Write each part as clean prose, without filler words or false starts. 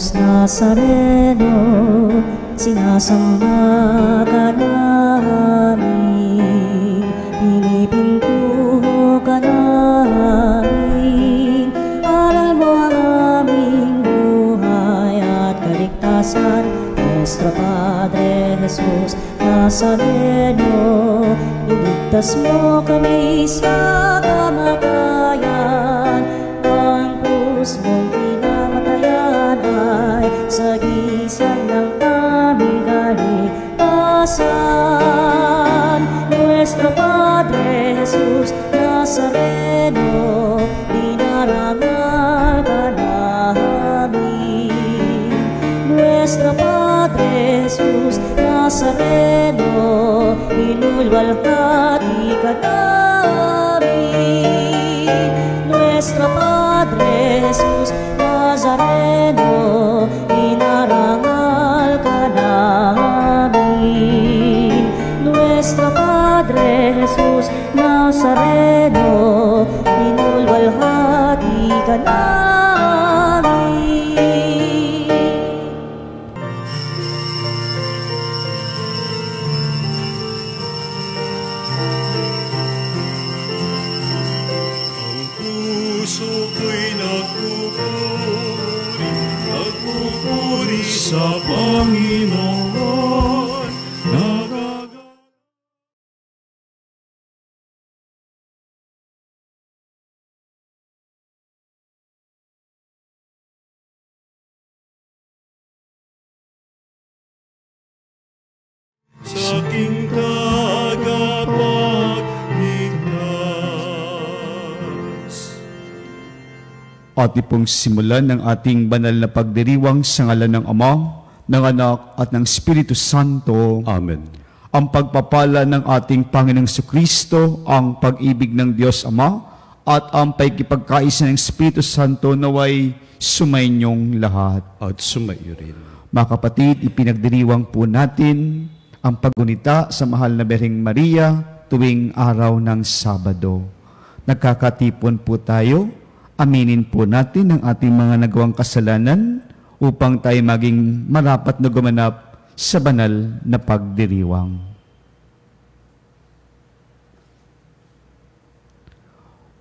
Jesus Nazareno, sinasamba ka namin, pinipintuho ka namin, aral mo ang aming buhay at kaligtasan. Nuestro Padre Jesus Nazareno, iligtas mo kami sa kamatayan, ang krus mong pinamatayan ay sagisag ng aming kaligtasan. Nuestro Padre Jesus Nazareno, dinarangal ka namin. Nuestro Padre Jesus Nazareno, inulwalhati ka namin. Nuestro Padre Jesus Nazareno, inarangal ka namin. Nuestro Padre Jesus Nazareno, inulwalhati ka namin. Sa Panginoon, sa aking tagapagligtas. Ati pong simulan ng ating banal na pagdiriwang sa ngalan ng Ama, ng Anak, at ng Espiritu Santo. Amen. Ang pagpapala ng ating Panginoong Jesucristo, ang pag-ibig ng Diyos Ama, at ang pakikipagkaisa ng Espiritu Santo naway sumainyong lahat. At sumaiyo rin. Mga kapatid, ipinagdiriwang po natin ang paggunita sa mahal na Birheng Maria tuwing araw ng Sabado. Nagkakatipon po tayo. Aminin po natin ang ating mga nagawang kasalanan upang tayo maging marapat na gumanap sa banal na pagdiriwang.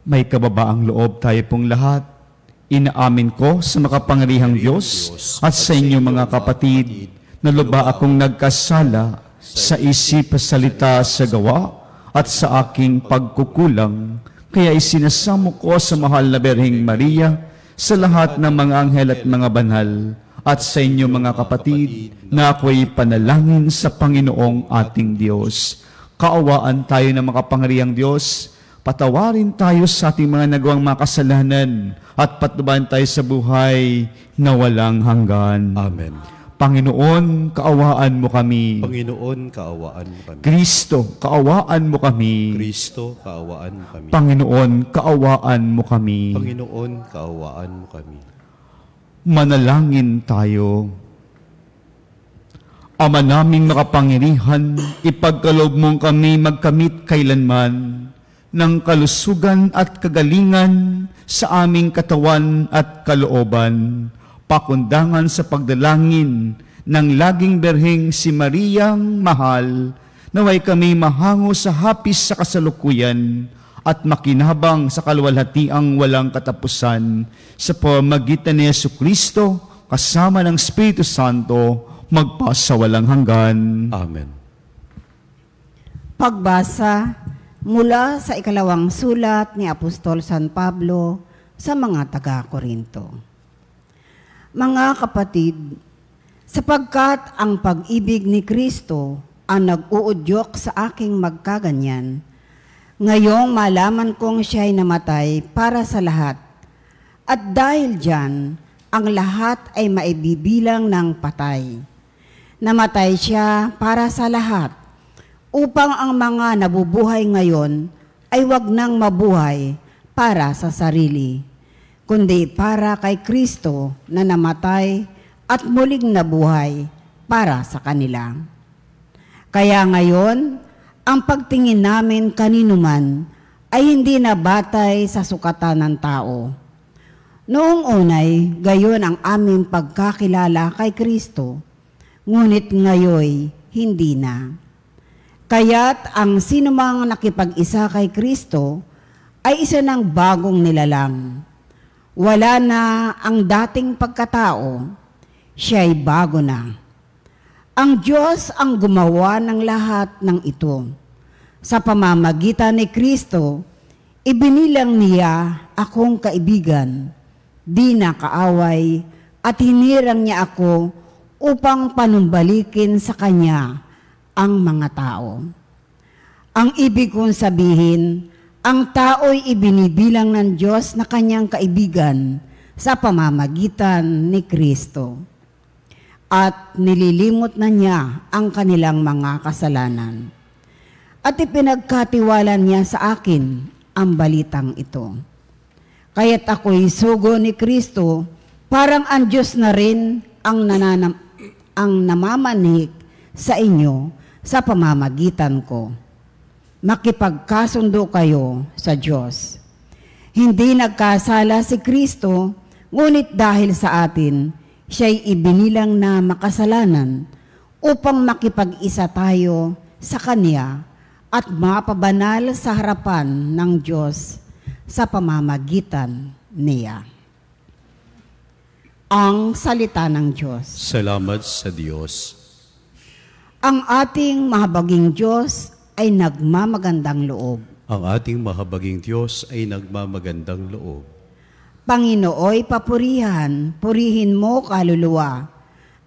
May kababaang loob tayo pong lahat. Inaamin ko sa makapangyarihang Diyos at sa inyo mga kapatid na luba akong nagkasala sa isip, salita, sa gawa at sa aking pagkukulang. Kaya isinasamo ko sa mahal na Birheng Maria, sa lahat ng mga anghel at mga banal, at sa inyo mga kapatid, na ako'y panalangin sa Panginoong ating Diyos. Kaawaan tayo ng makapangyarihang Diyos, patawarin tayo sa ating mga nagawang mga kasalanan, at patnubayan tayo sa buhay na walang hanggan. Amen. Panginoon, kaawaan mo kami. Panginoon, kaawaan mo kami. Kristo, kaawaan mo kami. Kristo, kaawaan mo kami. Panginoon, kaawaan mo kami. Panginoon, kaawaan mo kami. Manalangin tayo. Ama naming makapangyarihan, ipagkaloob mong kami magkamit kailanman ng kalusugan at kagalingan sa aming katawan at kalooban, pakundangan sa pagdalangin ng laging Birheng si Mariang mahal, naway kami mahango sa hapis sa kasalukuyan at makinabang sa kaluwalhatiang walang katapusan sa pamamagitan ni Jesucristo kasama ng Espiritu Santo magpasawalang hanggan. Amen. Pagbasa mula sa ikalawang sulat ni Apostol San Pablo sa mga taga-Korinto. Mga kapatid, sapagkat ang pag-ibig ni Kristo ang nag-uudyok sa aking magkaganyan, ngayong malaman kong siya'y namatay para sa lahat, at dahil diyan, ang lahat ay maibibilang ng patay. Namatay siya para sa lahat, upang ang mga nabubuhay ngayon ay wag nang mabuhay para sa sarili, kundi para kay Kristo na namatay at muling nabuhay para sa kanila. Kaya ngayon, ang pagtingin namin kanino man ay hindi na batay sa sukatan ng tao. Noong unay, gayon ang aming pagkakilala kay Kristo, ngunit ngayoy hindi na. Kaya't ang sinumang nakipag-isa kay Kristo ay isa ng bagong nilalang. Wala na ang dating pagkatao, siya'y bago na. Ang Diyos ang gumawa ng lahat ng ito. Sa pamamagitan ni Kristo, ibinilang niya akong kaibigan, di na kaaway, at hinirang niya ako upang panumbalikin sa Kanya ang mga tao. Ang ibig kong sabihin, ang tao'y ibinibilang ng Diyos na Kanyang kaibigan sa pamamagitan ni Kristo. At nililimot na niya ang kanilang mga kasalanan. At ipinagkatiwala niya sa akin ang balitang ito. Kaya't ako'y sugo ni Kristo, parang ang Diyos na rin ang namamanhik sa inyo sa pamamagitan ko. Makipagkasundo kayo sa Diyos. Hindi nagkasala si Kristo, ngunit dahil sa atin, siya'y ibinilang na makasalanan upang makipag-isa tayo sa Kanya at mapabanal sa harapan ng Diyos sa pamamagitan niya. Ang salita ng Diyos. Salamat sa Diyos. Ang ating mahabaging Diyos ay nagmamagandang loob. Ang ating mahabaging Diyos ay nagmamagandang loob. Panginooy papurihan, purihin mo kaluluwa.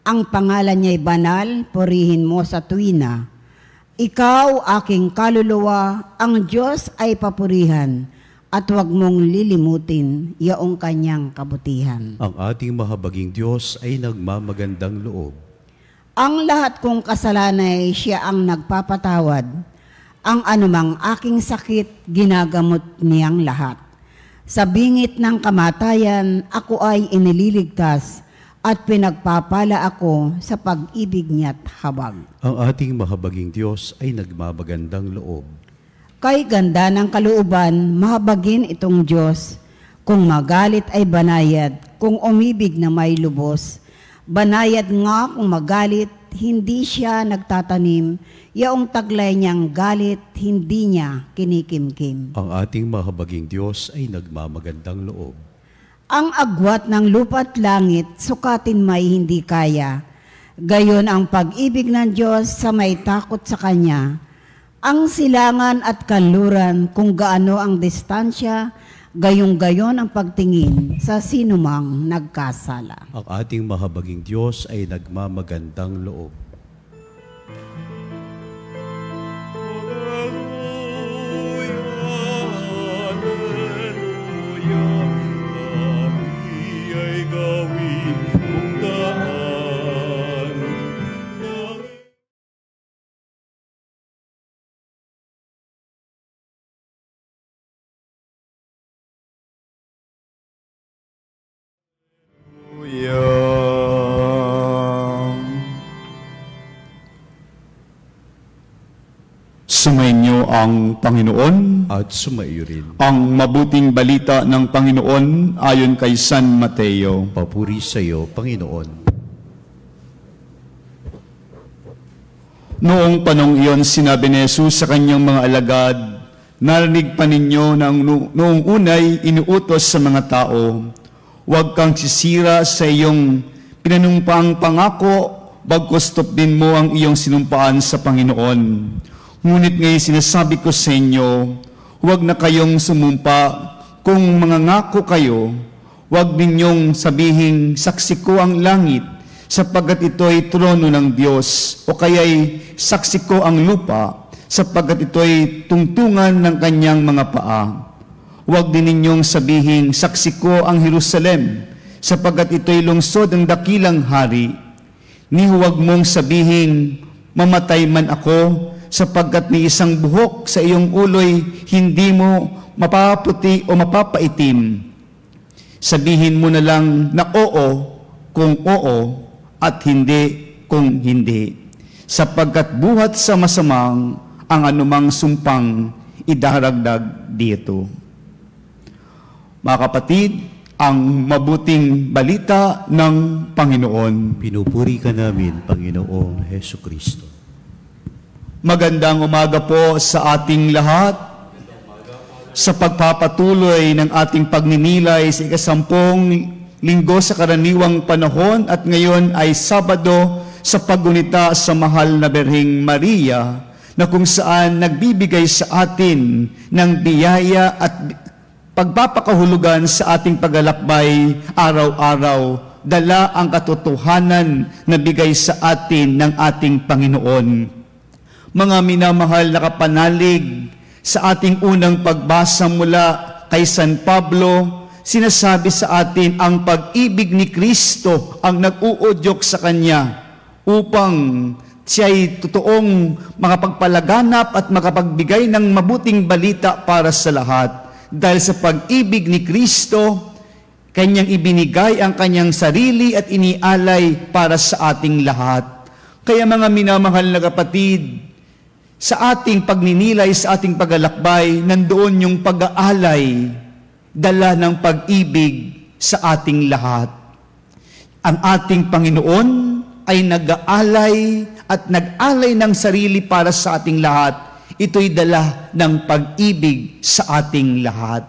Ang pangalan niya'y banal, purihin mo sa tuwina. Ikaw, aking kaluluwa, ang Diyos ay papurihan, at huwag mong lilimutin yaong Kanyang kabutihan. Ang ating mahabaging Diyos ay nagmamagandang loob. Ang lahat kong kasalanay siya ang nagpapatawad. Ang anumang aking sakit, ginagamot niyang lahat. Sa bingit ng kamatayan, ako ay inililigtas at pinagpapala ako sa pag-ibig niya't habag. Ang ating mahabaging Diyos ay nagmamagandang loob. Kay ganda ng kalooban, mahabagin itong Diyos. Kung magalit ay banayad, kung umibig na may lubos. Banayad nga kung magalit, hindi siya nagtatanim. Yaong taglay niyang galit, hindi niya kinikimkim. Ang ating mahabaging Diyos ay nagmamagandang loob. Ang agwat ng lupa't langit, sukatin may hindi kaya. Gayon ang pag-ibig ng Diyos sa may takot sa Kanya. Ang silangan at kanluran, kung gaano ang distansya, gayong-gayon ang pagtingin sa sinumang nagkasala. Ang ating mahabaging Diyos ay nagmamagandang loob. Sumainyo ang Panginoon. At sumaiyo rin. Ang mabuting balita ng Panginoon ayon kay San Mateo. Papuri sa iyo, Panginoon. Noong panong iyon, sinabi ni Jesus sa kanyang mga alagad, narinig pa ninyo na noong unay inuutos sa mga tao, huwag kang sisira sa iyong pinanumpaang pangako, bagkus tupdin mo ang iyong sinumpaan sa Panginoon. Ngunit ngayon sinasabi ko sa inyo, huwag na kayong sumumpa. Kung mangangako kayo, huwag ninyong sabihing saksi ko ang langit, sapagkat ito'y trono ng Diyos, o kaya'y saksi ko ang lupa, sapagkat ito'y tungtungan ng kanyang mga paa. Huwag din ninyong sabihing saksi ko ang Jerusalem, sapagkat ito'y lungsod ng dakilang hari. Ni huwag mong sabihing mamatay man ako, sapagkat ni isang buhok sa iyong ulo'y hindi mo mapaputi o mapapaitim. Sabihin mo na lang na oo kung oo at hindi kung hindi, sapagkat buhat sa masamang ang anumang sumpang idaragdag dito. Mga kapatid, ang mabuting balita ng Panginoon. Pinupuri ka namin, Panginoong Heso Kristo. Magandang umaga po sa ating lahat. Sa pagpapatuloy ng ating pagninilay sa 10 linggo sa karaniwang panahon at ngayon ay Sabado sa paggunita sa mahal na Birheng Maria na kung saan nagbibigay sa atin ng biyaya at pagpapakahulugan sa ating paglalakbay araw-araw, dala ang katotohanan na bigay sa atin ng ating Panginoon. Mga minamahal na kapanalig, sa ating unang pagbasa mula kay San Pablo, sinasabi sa atin ang pag-ibig ni Kristo ang nag-uudyok sa Kanya upang siya'y totoong makapagpalaganap at makapagbigay ng mabuting balita para sa lahat. Dahil sa pag-ibig ni Kristo, Kanyang ibinigay ang Kanyang sarili at inialay para sa ating lahat. Kaya mga minamahal na kapatid, sa ating pagninilay, sa ating paglalakbay, nandoon yung pag-aalay, dala ng pag-ibig sa ating lahat. Ang ating Panginoon ay nag-aalay at nag-alay ng sarili para sa ating lahat. Ito'y dala ng pag-ibig sa ating lahat.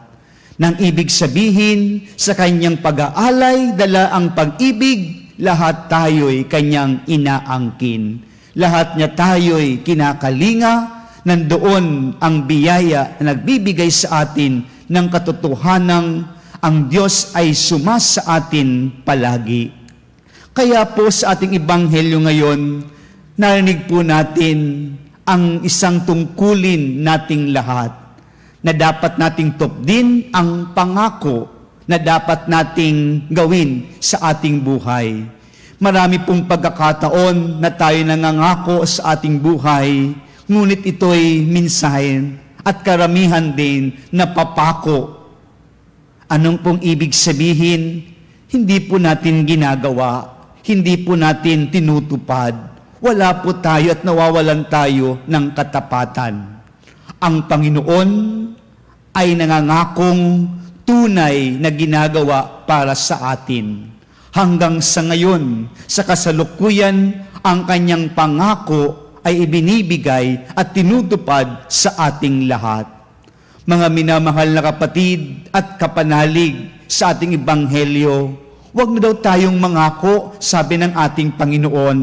Nang ibig sabihin, sa Kanyang pag-aalay, dala ang pag-ibig, lahat tayo'y Kanyang inaangkin. Lahat niya tayo'y kinakalinga, nandoon ang biyaya na nagbibigay sa atin ng katotohanang ang Diyos ay sumas sa atin palagi. Kaya po sa ating ebanghelyo ngayon, narinig po natin ang isang tungkulin nating lahat na dapat nating tupdin ang pangako na dapat nating gawin sa ating buhay. Marami pong pagkakataon na tayo nangangako sa ating buhay, ngunit ito'y minsan at karamihan din na papako. Anong pong ibig sabihin? Hindi po natin ginagawa, hindi po natin tinutupad. Wala po tayo at nawawalan tayo ng katapatan. Ang Panginoon ay nangangakong tunay na ginagawa para sa atin. Hanggang sa ngayon, sa kasalukuyan, ang Kanyang pangako ay ibinibigay at tinutupad sa ating lahat. Mga minamahal na kapatid at kapanalig sa ating ebanghelyo, huwag na daw tayong mangako, sabi ng ating Panginoon.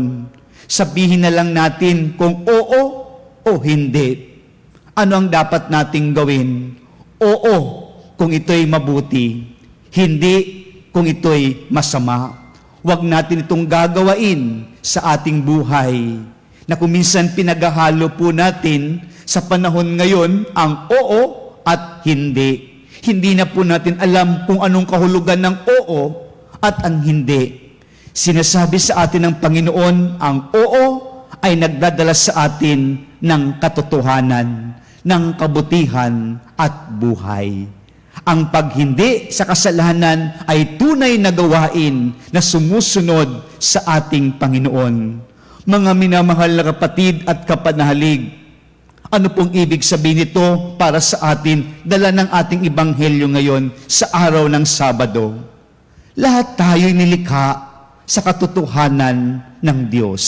Sabihin na lang natin kung oo o hindi. Ano ang dapat nating gawin? Oo, kung ito'y mabuti. Hindi, kung ito'y masama. Huwag natin itong gagawain sa ating buhay. Na kung minsan pinaghahalo po natin sa panahon ngayon ang oo at hindi. Hindi na po natin alam kung anong kahulugan ng oo at ang hindi. Sinasabi sa atin ng Panginoon, ang oo ay nagdadala sa atin ng katotohanan, ng kabutihan at buhay. Ang paghindi sa kasalanan ay tunay na gawain na sumusunod sa ating Panginoon. Mga minamahal na kapatid at kapanalig, ano pong ibig sabihin nito para sa atin, dala ng ating ebanghelyo ngayon sa araw ng Sabado? Lahat tayo'y nilikha sa katotohanan ng Diyos.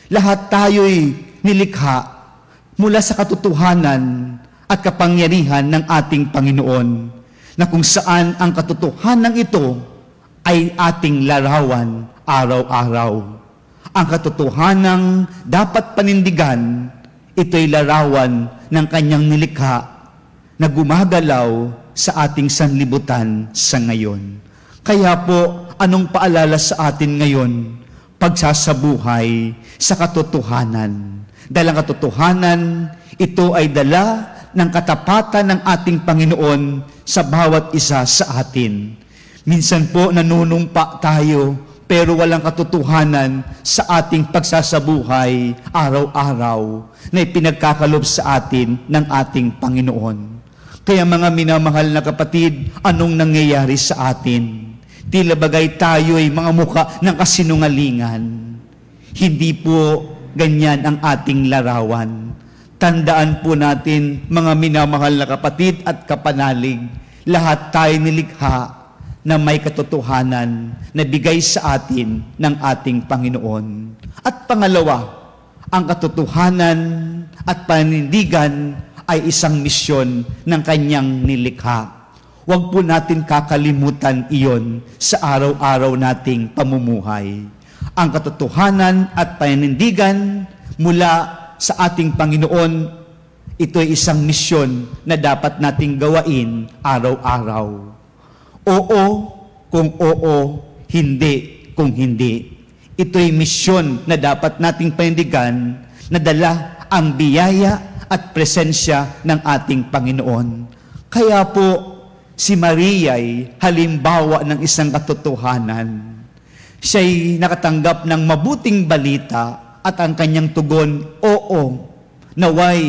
Lahat tayo'y nilikha mula sa katotohanan at kapangyarihan ng ating Panginoon, na kung saan ang katotohanan ito ay ating larawan araw-araw. Ang katotohanang dapat panindigan, ito'y larawan ng Kanyang nilikha na gumagalaw sa ating sanlibutan sa ngayon. Kaya po, anong paalala sa atin ngayon? Pagsasabuhay sa katotohanan. Dahil ang katotohanan, ito ay dala ng katapatan ng ating Panginoon sa bawat isa sa atin. Minsan po nanunumpa tayo, pero walang katotohanan sa ating pagsasabuhay araw-araw na ipinagkakalob sa atin ng ating Panginoon. Kaya mga minamahal na kapatid, anong nangyayari sa atin? Tila bagay tayo'y mga muka ng kasinungalingan. Hindi po ganyan ang ating larawan. Tandaan po natin, mga minamahal na kapatid at kapanalig, lahat tayo nilikha na may katotohanan na bigay sa atin ng ating Panginoon. At pangalawa, ang katotohanan at panindigan ay isang misyon ng kanyang nilikha. Huwag po natin kakalimutan iyon sa araw-araw nating pamumuhay. Ang katotohanan at panindigan mula sa ating Panginoon, ito ay isang misyon na dapat nating gawain araw-araw. Oo kung oo, hindi kung hindi. Ito'y misyon na dapat nating panindigan na dala ang biyaya at presensya ng ating Panginoon. Kaya po, si Maria ay halimbawa ng isang katotohanan. Siya'y nakatanggap ng mabuting balita at ang kanyang tugon, oo, naway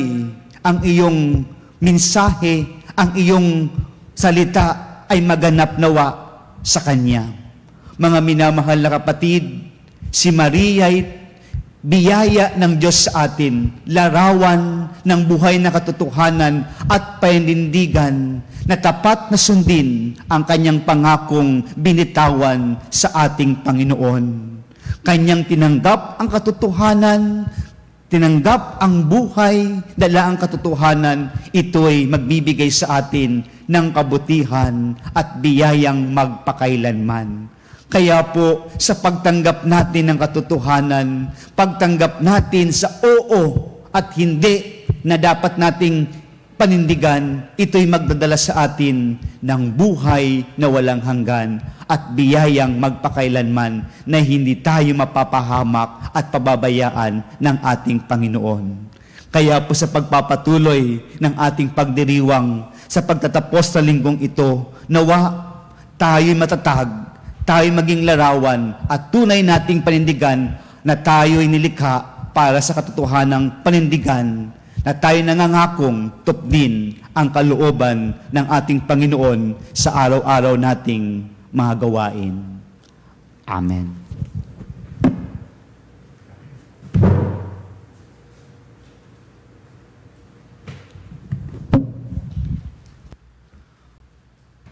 ang iyong mensahe, ang iyong salita ay maganap nawa sa kanya. Mga minamahal na kapatid, si Maria ay biyaya ng Diyos sa atin, larawan ng buhay na katotohanan at panindigan na tapat na sundin ang kanyang pangakong binitawan sa ating Panginoon. Kanyang tinanggap ang katotohanan, tinanggap ang buhay, dala ang katotohanan, ito'y magbibigay sa atin ng kabutihan at biyayang magpakailanman. Kaya po, sa pagtanggap natin ng katotohanan, pagtanggap natin sa oo at hindi na dapat nating panindigan, ito'y magdadala sa atin ng buhay na walang hanggan at biyayang magpakailanman na hindi tayo mapapahamak at pababayaan ng ating Panginoon. Kaya po sa pagpapatuloy ng ating pagdiriwang sa pagtatapos sa linggong ito, nawa tayo'y matatag, tayo'y maging larawan at tunay nating panindigan na tayo'y nilikha para sa katotohanang panindigan, na tayo nangangakong tupdin ang kalooban ng ating Panginoon sa araw-araw nating mga gawain. Amen.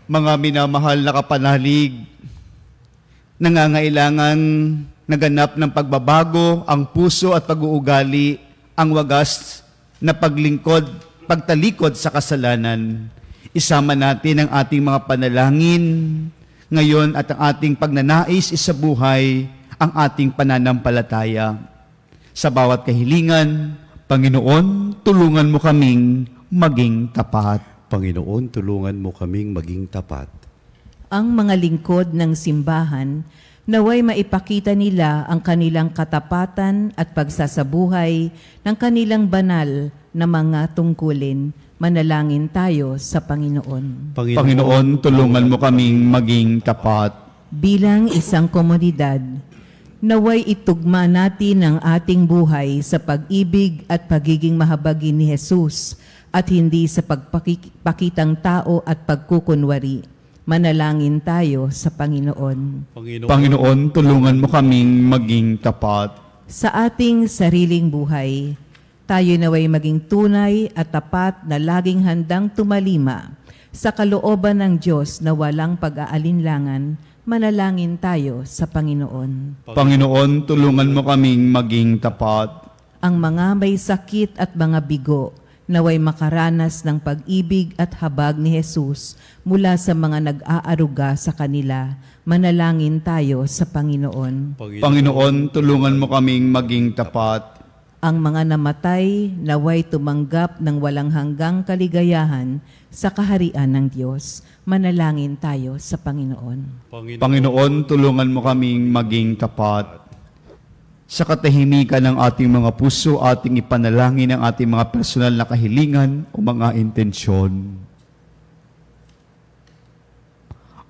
Mga minamahal na kapanalig, nangangailangan naganap ng pagbabago ang puso at pag-uugali, ang wagas na pagtalikod sa kasalanan. Isama natin ang ating mga panalangin ngayon at ang ating pagnanais isabuhay ang ating pananampalataya. Sa bawat kahilingan, Panginoon, tulungan mo kaming maging tapat. Panginoon, tulungan mo kaming maging tapat. Ang mga lingkod ng simbahan, naway maipakita nila ang kanilang katapatan at pagsasabuhay ng kanilang banal na mga tungkulin. Manalangin tayo sa Panginoon. Panginoon, tulungan mo kaming maging tapat. Bilang isang komunidad, naway itugma natin ang ating buhay sa pag-ibig at pagiging mahabagin ni Jesus at hindi sa pagpakitang tao at pagkukunwari. Manalangin tayo sa Panginoon. Panginoon, tulungan mo kaming maging tapat. Sa ating sariling buhay, tayo naway maging tunay at tapat na laging handang tumalima sa kalooban ng Diyos na walang pag-aalinlangan. Manalangin tayo sa Panginoon. Panginoon, tulungan mo kaming maging tapat. Ang mga may sakit at mga bigo, naway makaranas ng pag-ibig at habag ni Jesus mula sa mga nag-aaruga sa kanila. Manalangin tayo sa Panginoon. Panginoon, tulungan mo kaming maging tapat. Ang mga namatay, naway tumanggap ng walang hanggang kaligayahan sa kaharian ng Diyos. Manalangin tayo sa Panginoon. Panginoon, tulungan mo kaming maging tapat. Sa katahimikan ng ating mga puso, ating ipanalangin ang ating mga personal na kahilingan o mga intensyon.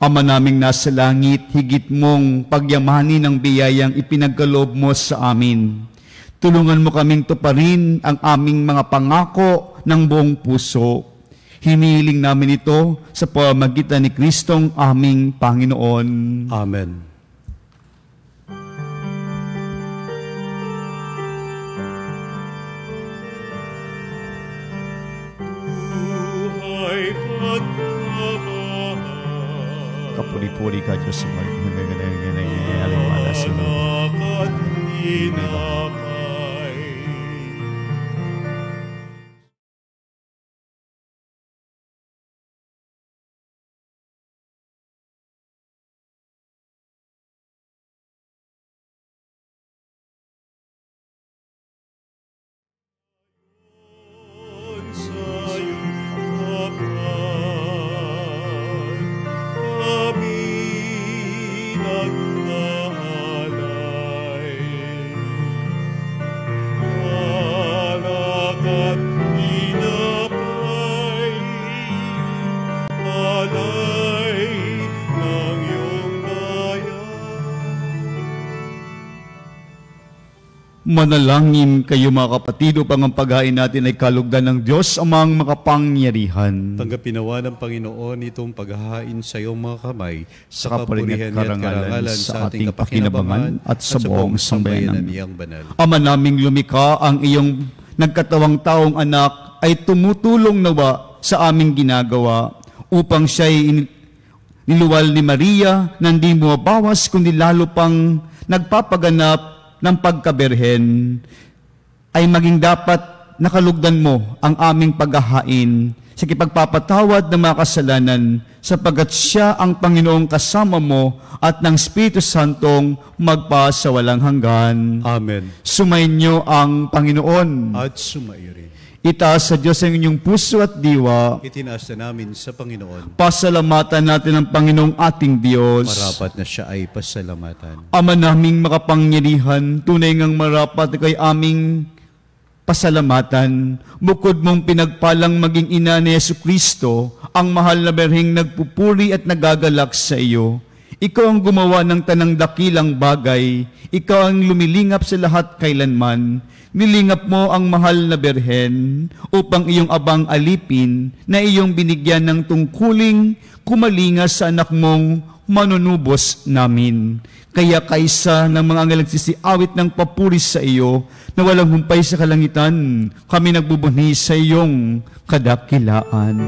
Ama naming nasa langit, higit mong pagyamanin ang biyayang ipinagkaloob mo sa amin. Tulungan mo kaming tuparin ang aming mga pangako ng buong puso. Hinihiling namin ito sa pamamagitan ni Kristong aming Panginoon. Amen. puri ka, Diyos. Alimala sa Manalangin kayo mga kapatid upang ang paghain natin ay kalugdan ng Diyos amang makapangyarihan. Tanggapin nawa ng Panginoon itong paghahain sa iyong mga kamay sa kapurihan at karangalan sa ating kapakinabangan at sa buong sambayanan niyang banal. Ama naming lumikha, ang iyong nagkatawang taong anak ay tumutulong nawa sa aming ginagawa upang siya'y niluwal ni Maria na hindi bumabawas kundi lalo pang nagpapaganap ng pagkaberhen, ay maging dapat nakalugdan mo ang aming paghahain sa kipagpapatawad ng mga kasalanan, sapagat siya ang Panginoong kasama mo at ng Espiritu Santong magpa sa walang hanggan. Amen. Sumainyo ang Panginoon. At sumaiyo rin. Itaas sa Diyos ang inyong puso at diwa. Itinaas na namin sa Panginoon. Pasalamatan natin ang Panginoong ating Diyos. Marapat na siya ay pasalamatan. Ama naming makapangyarihan, tunay ngang marapat kay aming pasalamatan. Bukod mong pinagpalang maging ina ni Jesucristo, ang mahal na berheng nagpupuri at nagagalak sa iyo. Ikaw ang gumawa ng tanang dakilang bagay. Ikaw ang lumilingap sa lahat kailanman. Nilingap mo ang mahal na berhen upang iyong abang alipin na iyong binigyan ng tungkuling kumalinga sa anak mong manunubos namin. Kaya kaysa ng mga nagsisiawit ng papuri sa iyo na walang humpay sa kalangitan, kami nagbubunyi sa iyong kadakilaan.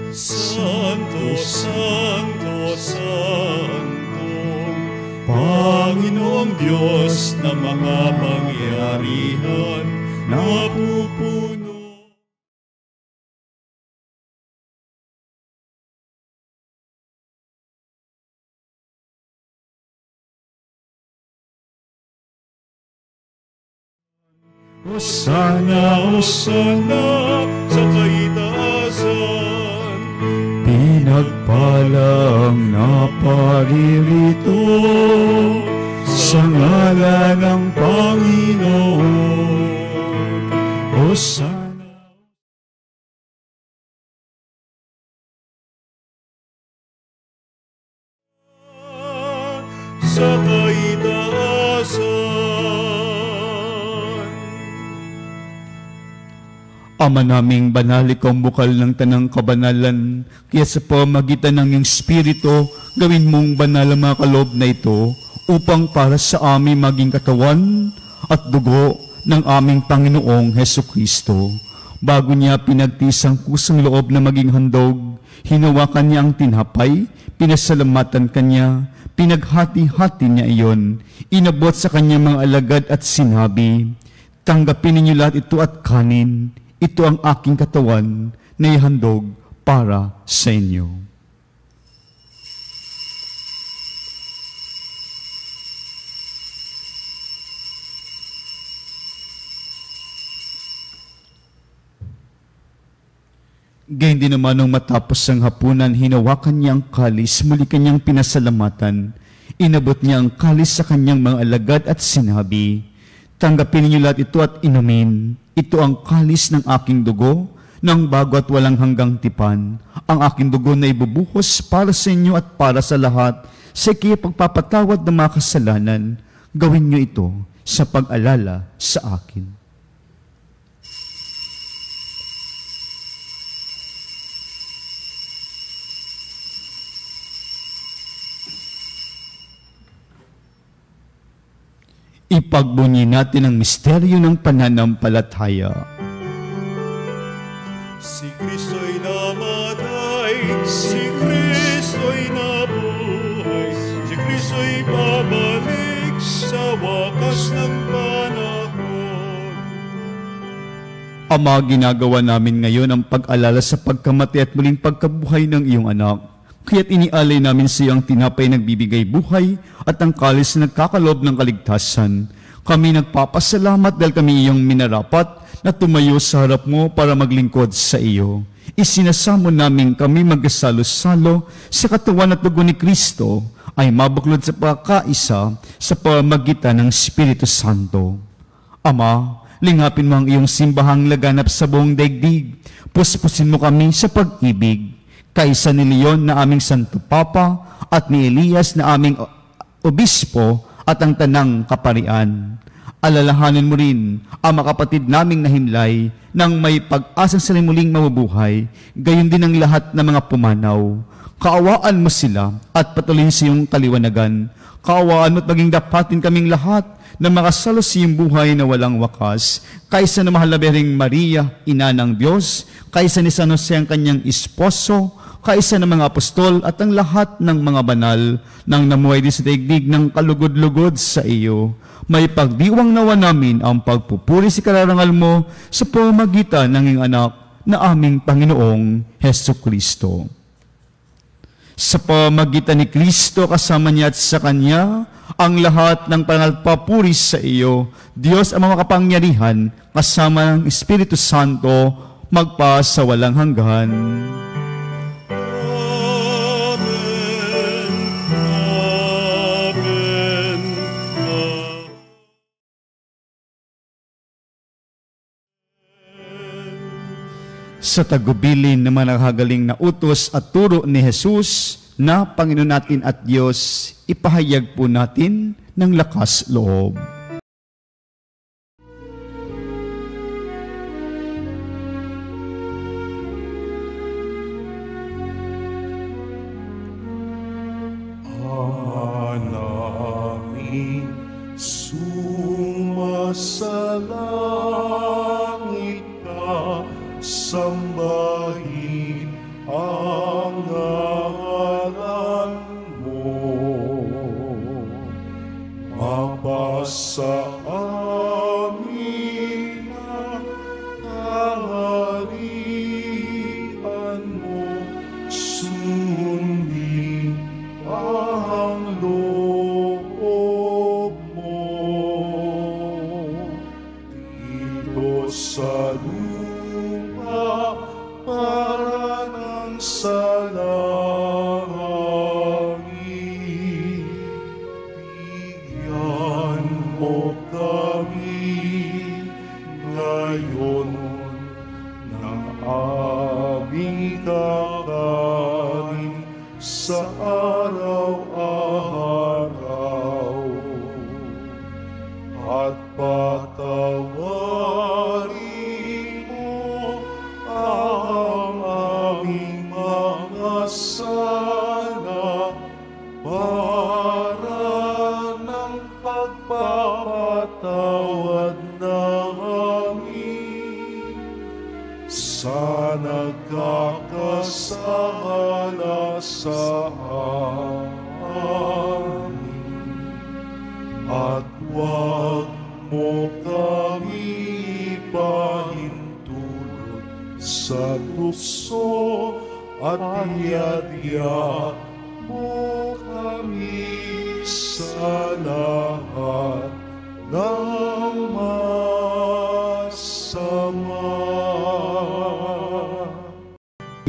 Santo, Santo, Santo, Panginoong Diyos na makapangyarihan, napupuno. Hosana, Hosana sa kaitaasan, pinagpalang naparirito sa ngalan ng Panginoon. Hosana. Sa kaitaasan. Ama naming banal, ikaw ang bukal ng tanang kabanalan, kaya sa pamagitan ng iyong Espiritu, gawin mong banal ang mga kaloob na ito, upang para sa amin maging katawan at dugo ng aming Panginoong Hesukristo. Bago niya pinagtisang kusang loob na maging handog, hinawakan niya ang tinapay, pinasalamatan kanya, pinaghati-hati niya iyon, inabot sa kanyang mga alagad at sinabi, "Tanggapin ninyo lahat ito at kanin. Ito ang aking katawan na ihandog para sa inyo." Gayun din naman nung matapos ang hapunan, hinawakan niya ang kalis, muli kanyang pinasalamatan. Inabot niya ang kalis sa kanyang mga alagad at sinabi, "Tanggapin ninyo lahat ito at inumin. Ito ang kalis ng aking dugo, ng bago at walang hanggang tipan. Ang aking dugo na ibubuhos para sa inyo at para sa lahat, sa ikipagpapatawad ng mga kasalanan. Gawin niyo ito sa pag-alala sa akin." Ipagbunyi natin ang misteryo ng pananampalataya. Si Kristo ay babalik sa wakas ng panahon. Ama, ginagawa namin ngayon ang pag-alala sa pagkamatay at muling pagkabuhay ng iyong anak. Kaya't inialay namin sa iyo ang tinapay nagbibigay buhay at ang kalis na nagkakaloob ng kaligtasan. Kami nagpapasalamat dahil kami iyong minarapat na tumayo sa harap mo para maglingkod sa iyo. Isinasamo namin kami magkasalo-salo sa katawan at dugo ni Kristo ay mabuklod sa pagkakaisa sa pamamagitan ng Espiritu Santo. Ama, lingapin mo ang iyong simbahang laganap sa buong daigdig. Puspusin mo kami sa pag-ibig. Kaisa ni Leon na aming Santo Papa at ni Elias na aming Obispo at ang tanang kaparian. Alalahanin mo rin ang mga kapatid naming nahimlay nang may pag-asang sila muling mabubuhay, gayon din ang lahat ng mga pumanaw. Kaawaan mo sila at patuloyin sa iyong kaliwanagan. Kaawaan mo at maging dapatin kaming lahat na makasalo sa iyong buhay na walang wakas, kaysa na mahal na Birheng Maria, Ina ng Diyos, kaysa ni San Jose ang kanyang esposo, kaysa ng mga apostol at ang lahat ng mga banal nang namuhay din sa daigdig ng kalugod-lugod sa iyo. May pagdiwang nawa namin ang pagpupuri sa kararangal mo sa pamamagitan ng iyong anak na aming Panginoong Hesukristo. Sa pamamagitan ni Kristo kasama niya at sa Kanya, ang lahat ng pangalpapuri sa iyo, Diyos ang mga kapangyarihan, kasama ng Espiritu Santo, magpa sa walang hanggan. Sa tagubilin naman nakagaling na utos at turo ni Jesus na Panginoon natin at Diyos, ipahayag po natin ng lakas loob. Aming sumasalangit ka, sambahin ang ngalan mo. Mapasa amin ang kaharian mo, sundin ang loob mo. Dito sa lupa para ng sa langit, bigyan mo kami ngayon ng aming kakanin sa araw-araw, at patawarin mo ang aming mga sala para ng pagpapatawad namin sa nagkakasala sa amin. At huwag mo kami ipahintulot sa tukso, at iadya mo kami sa lahat ng masama.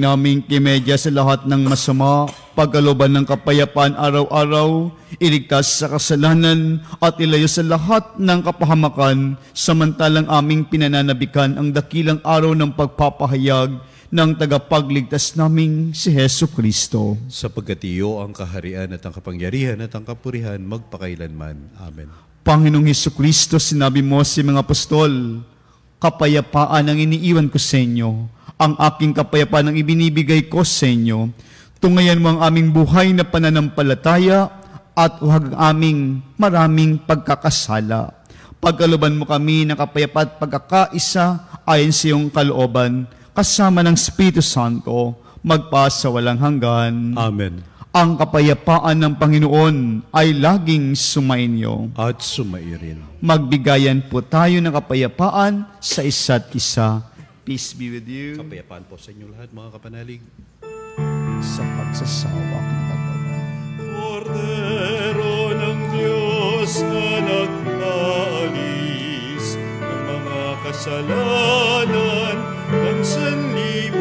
Naming kimedya sa lahat ng masama, pagkalooban ng kapayapaan araw-araw, iligtas sa kasalanan at ilayo sa lahat ng kapahamakan, samantalang aming pinananabikan ang dakilang araw ng pagpapahayag ng tagapagligtas naming si Hesukristo. Sapagkat iyo ang kaharian at ang kapangyarihan at ang kapurihan magpakailanman. Amen. Panginoong Hesukristo, sinabi mo sa mga apostol, kapayapaan ang iniiwan ko sa inyo, ang aking kapayapaan ang ibinibigay ko sa inyo. Tungayan mo ang aming buhay na pananampalataya at huwag aming maraming pagkakasala. Pagkalooban mo kami ng kapayapaan at pagkakaisa ayon sa iyong kalooban, kasama ng Espiritu Santo, magpa sa walang hanggan. Amen. Ang kapayapaan ng Panginoon ay laging sumainyo. At sumairin. Magbigayan po tayo ng kapayapaan sa isa't isa. Peace be with you. Kapayapaan po sa inyo lahat, mga kapanalig. Sa pagsasawak ng katawan. Kordero ng Diyos na nag-aalis ng mga kasalanan ng sanlibutan.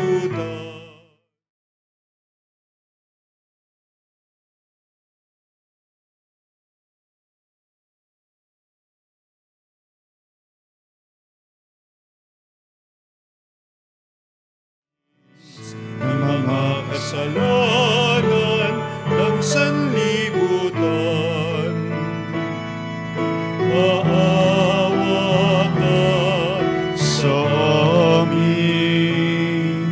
Ng mga kasalanan ng sanlibutan. Maawa ka sa amin.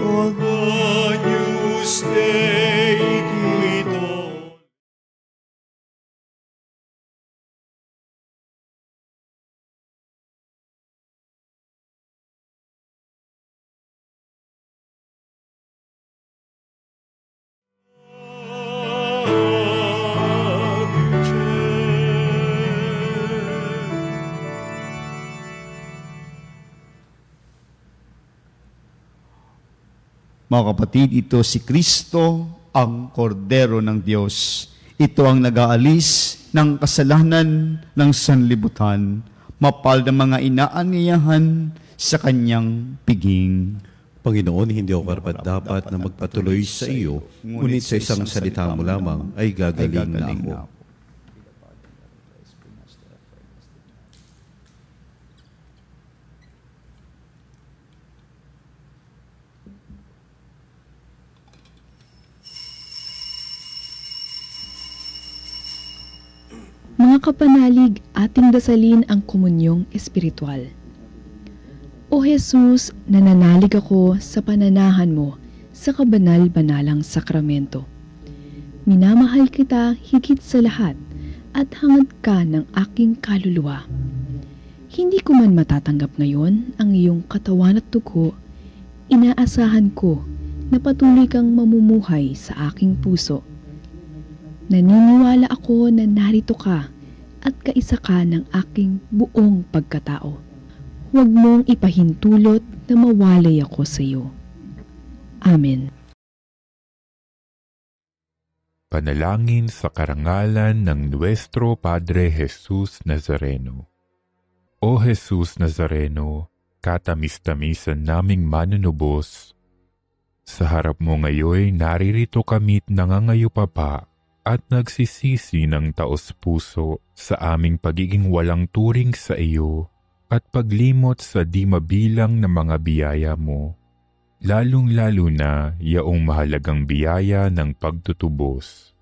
O Agnus Dei Quito. Mga kapatid, ito si Kristo, ang Kordero ng Diyos. Ito ang nag-aalis ng kasalanan ng sanlibutan. Mapal ng mga inaanyayahan sa kanyang piging. Panginoon, hindi ako karapat-dapat na magpatuloy sa iyo, ngunit sa isang salita mo lamang ay gagaling na ako. Mga kapanalig, ating dasalin ang komunyong espiritual. O Jesus, nananalig ako sa pananahan mo sa kabanal-banalang sakramento. Minamahal kita higit sa lahat at hangad ka ng aking kaluluwa. Hindi ko man matatanggap ngayon ang iyong katawan at dugo, inaasahan ko na patuloy kang mamumuhay sa aking puso. Naniniwala ako na narito ka at kaisa ka ng aking buong pagkatao. Huwag mong ipahintulot na mawalay ako sa iyo. Amen. Panalangin sa karangalan ng Nuestro Padre Jesus Nazareno. O Jesus Nazareno, katamis-tamisan naming manunubos, sa harap mo ngayon naririto kami't nangangayupapa at nagsisisi ng taos-puso sa aming pagiging walang turing sa iyo at paglimot sa di mabilang na mga biyaya mo, lalong-lalo na yaong mahalagang biyaya ng pagtutubos.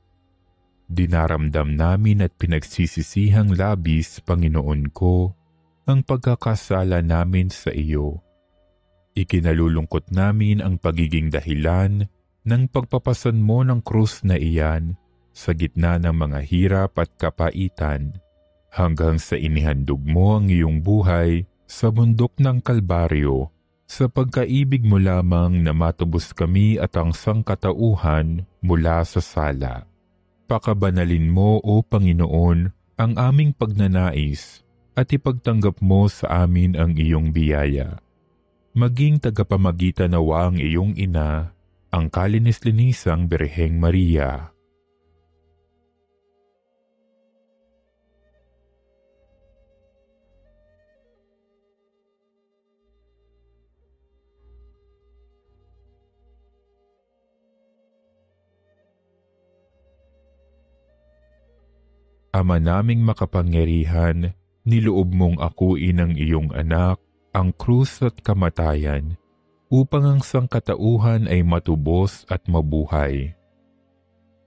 Dinaramdam namin at pinagsisisihang labis, Panginoon ko, ang pagkakasala namin sa iyo. Ikinalulungkot namin ang pagiging dahilan ng pagpapasan mo ng krus na iyan sa gitna ng mga hirap at kapaitan, hanggang sa inihandog mo ang iyong buhay sa bundok ng Kalbaryo, sa pagkaibig mo lamang na matubos kami at ang sangkatauhan mula sa sala. Pakabanalin mo, O Panginoon, ang aming pagnanais at ipagtanggap mo sa amin ang iyong biyaya. Maging tagapamagitan nawa ang iyong ina, ang kalinis-linisang Birheng Maria. Ama naming makapangyarihan, niloob mong akuin ang iyong anak, ang krus at kamatayan, upang ang sangkatauhan ay matubos at mabuhay.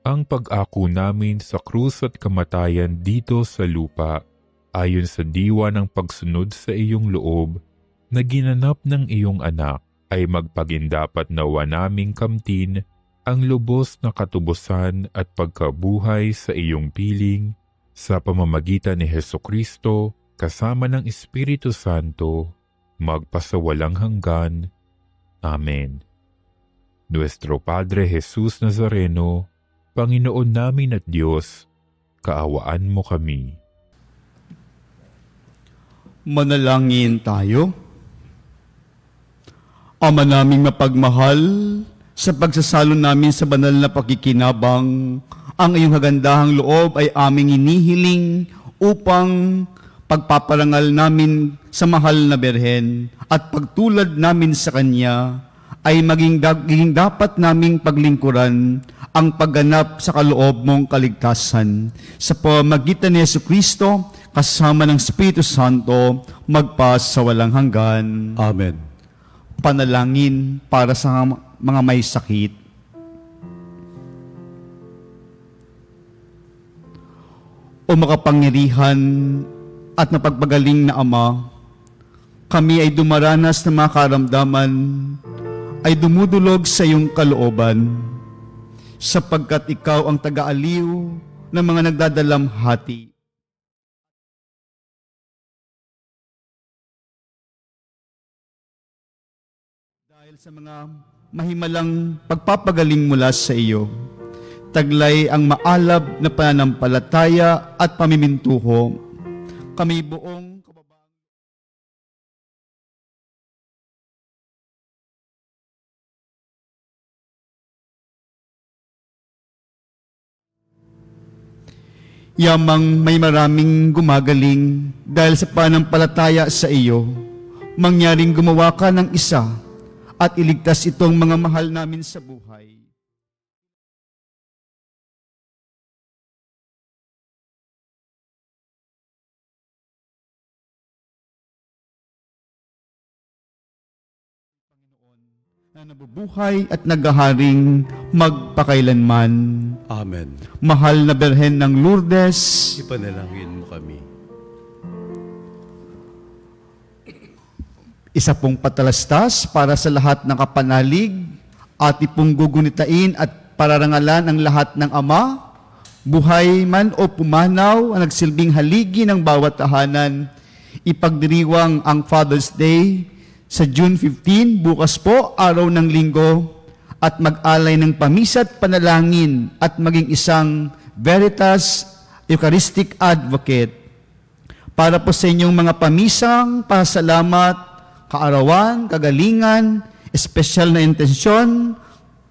Ang pag-ako namin sa krus at kamatayan dito sa lupa, ayon sa diwa ng pagsunod sa iyong loob, na ginanap ng iyong anak, ay magpagindapat nawa naming kamtin ang lubos na katubusan at pagkabuhay sa iyong piling, sa pamamagitan ni Hesukristo, kasama ng Espiritu Santo, magpasawalang hanggan. Amen. Nuestro Padre Jesus Nazareno, Panginoon namin at Diyos, kaawaan mo kami. Manalangin tayo. Ama naming mapagmahal, sa pagsasalo namin sa banal na pakikinabang, ang iyong kagandahang loob ay aming inihiling upang pagpaparangal namin sa mahal na Berhen at pagtulad namin sa Kanya ay maging dapat naming paglingkuran ang pagganap sa kaloob mong kaligtasan. Sa pamagitan ni Jesucristo, kasama ng Espiritu Santo, magpa sa walang hanggan. Amen. Panalangin para sa mga may sakit. O makapangyarihan at napagpagaling na Ama, kami ay dumaranas ng mga karamdaman, ay dumudulog sa iyong kalooban, sapagkat ikaw ang taga-aliw ng mga nagdadalamhati. Dahil sa mga mahimalang pagpapagaling mula sa iyo, taglay ang maalab na pananampalataya at pamimintuho. Kami buong kababang yamang may maraming gumagaling dahil sa pananampalataya sa iyo, mangyaring gumawa ka ng isa at iligtas itong mga mahal namin sa buhay. Panginoon, na nabubuhay at naghaharing magpakailanman. Amen. Mahal na Berhen ng Lourdes, Ipanalangin mo kami. isa pong patalastas para sa lahat ng kapanalig at ipong gugunitain at pararangalan ang lahat ng Ama, buhay man o pumanaw ang nagsilbing haligi ng bawat tahanan. Ipagdiriwang ang Father's Day sa June 15, bukas po, araw ng linggo, at mag-alay ng pamisat panalangin at maging isang Veritas Eucharistic Advocate para po sa inyong mga pamisang pasalamat, kaarawan, kagalingan, espesyal na intensyon,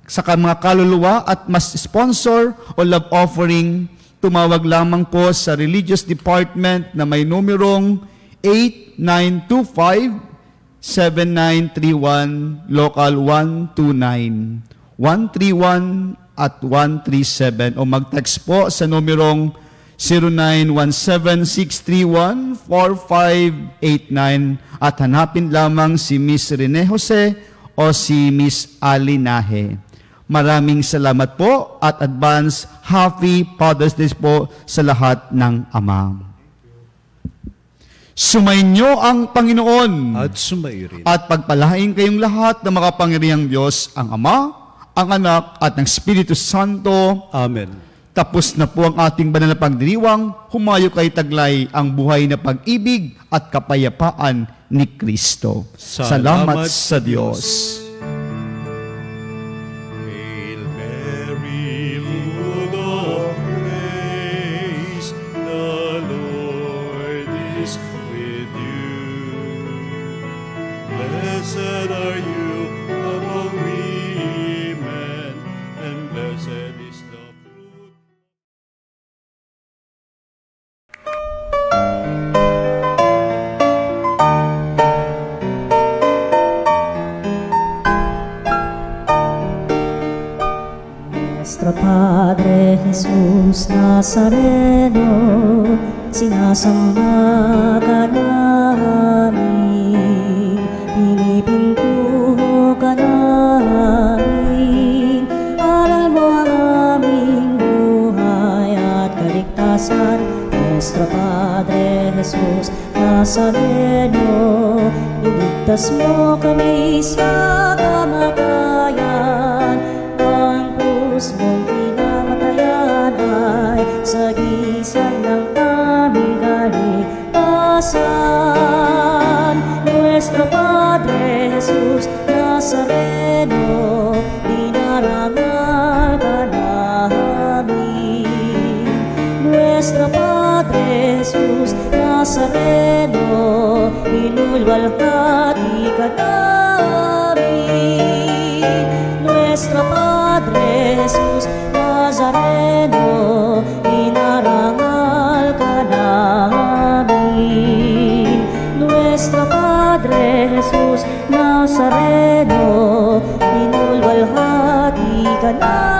sa mga kaluluwa at mas sponsor o love offering, tumawag lamang po sa Religious Department na may numerong 8925-7931, Local 129, 131 at 137 o mag-text po sa numerong 0917-631-4589 at hanapin lamang si Miss Rene Jose o si Miss Alinahe. Maraming salamat po at advance Happy Father's Day po sa lahat ng Ama. Sumainyo ang Panginoon At sumairin. at pagpalain kayong lahat ng makapangyarihang Diyos, ang Ama, ang Anak at ng Espiritu Santo. Amen. Tapos na po ang ating banal na pagdiriwang, humayo kay taglay ang buhay na pag-ibig at kapayapaan ni Kristo. Salamat sa Diyos. Hail Mary, full of grace, the Lord is with you. Blessed are you among women, and blessed is the fruit. Nuestro Padre Jesús Nazareno, sinasamba ka namin, pinipintuho ka namin, aral mo ang aming buhay at kaligtasan. Nuestro Padre Jesús Nazareno, iligtas mo kami sa kamatayan, ang krus mong pinamatayan ay sagisag ng aming kaligtasan. Nuestro Padre Jesús Nazareno, dinarangal ka namin. Nuestro Padre Jesus Nazareno, inulwalhati ka namin. Nuestro Padre Jesus Nazareno, inarangal ka namin. Nuestro Padre Jesus Nazareno, inulwalhati ka namin.